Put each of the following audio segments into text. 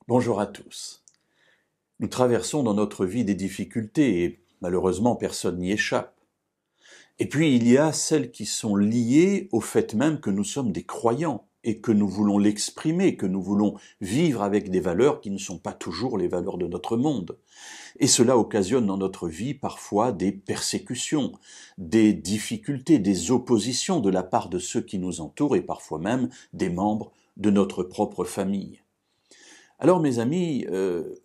Bonjour à tous. Nous traversons dans notre vie des difficultés et malheureusement personne n'y échappe. Et puis il y a celles qui sont liées au fait même que nous sommes des croyants et que nous voulons l'exprimer, que nous voulons vivre avec des valeurs qui ne sont pas toujours les valeurs de notre monde. Et cela occasionne dans notre vie parfois des persécutions, des difficultés, des oppositions de la part de ceux qui nous entourent et parfois même des membres de notre propre famille. Alors mes amis,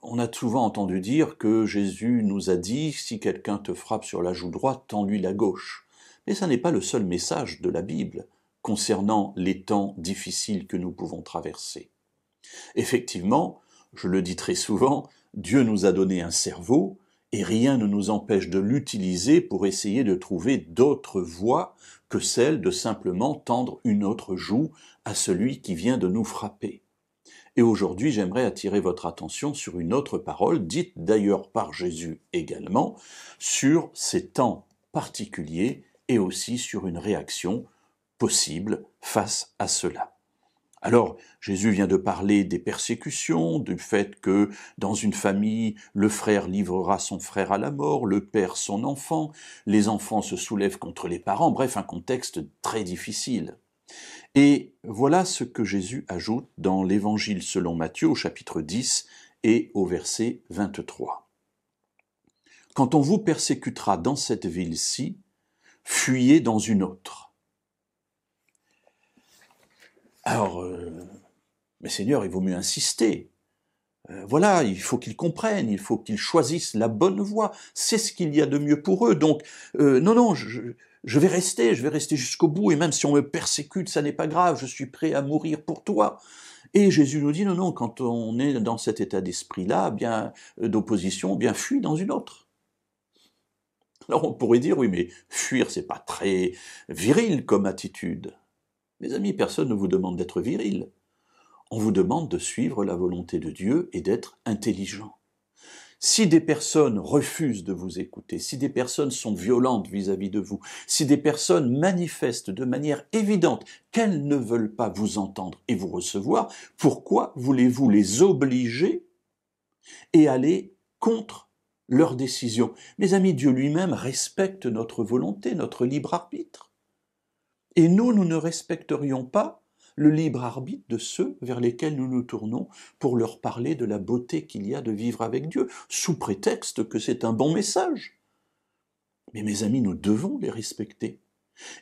on a souvent entendu dire que Jésus nous a dit « si quelqu'un te frappe sur la joue droite, tends-lui la gauche ». Mais ça n'est pas le seul message de la Bible concernant les temps difficiles que nous pouvons traverser. Effectivement, je le dis très souvent, Dieu nous a donné un cerveau et rien ne nous empêche de l'utiliser pour essayer de trouver d'autres voies que celle de simplement tendre une autre joue à celui qui vient de nous frapper. Et aujourd'hui, j'aimerais attirer votre attention sur une autre parole, dite d'ailleurs par Jésus également, sur ces temps particuliers et aussi sur une réaction possible face à cela. Alors, Jésus vient de parler des persécutions, du fait que dans une famille, le frère livrera son frère à la mort, le père son enfant, les enfants se soulèvent contre les parents, bref, un contexte très difficile. Et voilà ce que Jésus ajoute dans l'Évangile selon Matthieu au chapitre 10 et au verset 23. « Quand on vous persécutera dans cette ville-ci, fuyez dans une autre. » Alors, mais Seigneur, il vaut mieux insister. Voilà, il faut qu'ils comprennent, il faut qu'ils choisissent la bonne voie. C'est ce qu'il y a de mieux pour eux. Donc, non, je vais rester jusqu'au bout, et même si on me persécute, ça n'est pas grave, je suis prêt à mourir pour toi. Et Jésus nous dit, non, quand on est dans cet état d'esprit-là, bien d'opposition, bien fuis dans une autre. Alors on pourrait dire, oui, mais fuir, c'est pas très viril comme attitude. Mes amis, personne ne vous demande d'être viril. On vous demande de suivre la volonté de Dieu et d'être intelligent. Si des personnes refusent de vous écouter, si des personnes sont violentes vis-à-vis de vous, si des personnes manifestent de manière évidente qu'elles ne veulent pas vous entendre et vous recevoir, pourquoi voulez-vous les obliger et aller contre leurs décisions? Mes amis, Dieu lui-même respecte notre volonté, notre libre arbitre. Et nous ne respecterions pas le libre arbitre de ceux vers lesquels nous nous tournons pour leur parler de la beauté qu'il y a de vivre avec Dieu, sous prétexte que c'est un bon message. Mais mes amis, nous devons les respecter.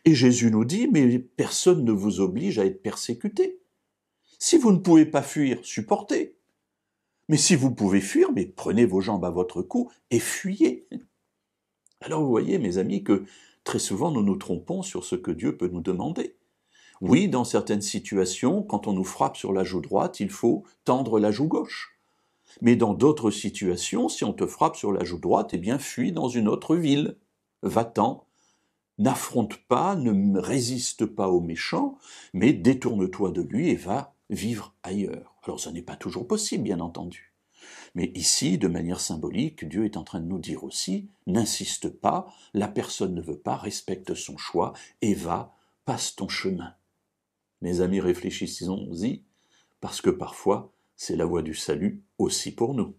Et Jésus nous dit, mais personne ne vous oblige à être persécuté. Si vous ne pouvez pas fuir, supportez. Mais si vous pouvez fuir, mais prenez vos jambes à votre cou et fuyez. Alors vous voyez, mes amis, que très souvent nous nous trompons sur ce que Dieu peut nous demander. Oui, dans certaines situations, quand on nous frappe sur la joue droite, il faut tendre la joue gauche. Mais dans d'autres situations, si on te frappe sur la joue droite, eh bien, fuis dans une autre ville. Va-t'en, n'affronte pas, ne résiste pas au méchant, mais détourne-toi de lui et va vivre ailleurs. Alors, ça n'est pas toujours possible, bien entendu. Mais ici, de manière symbolique, Dieu est en train de nous dire aussi, n'insiste pas, la personne ne veut pas, respecte son choix et va, passe ton chemin. Mes amis, réfléchissons-y, parce que parfois, c'est la voie du salut aussi pour nous.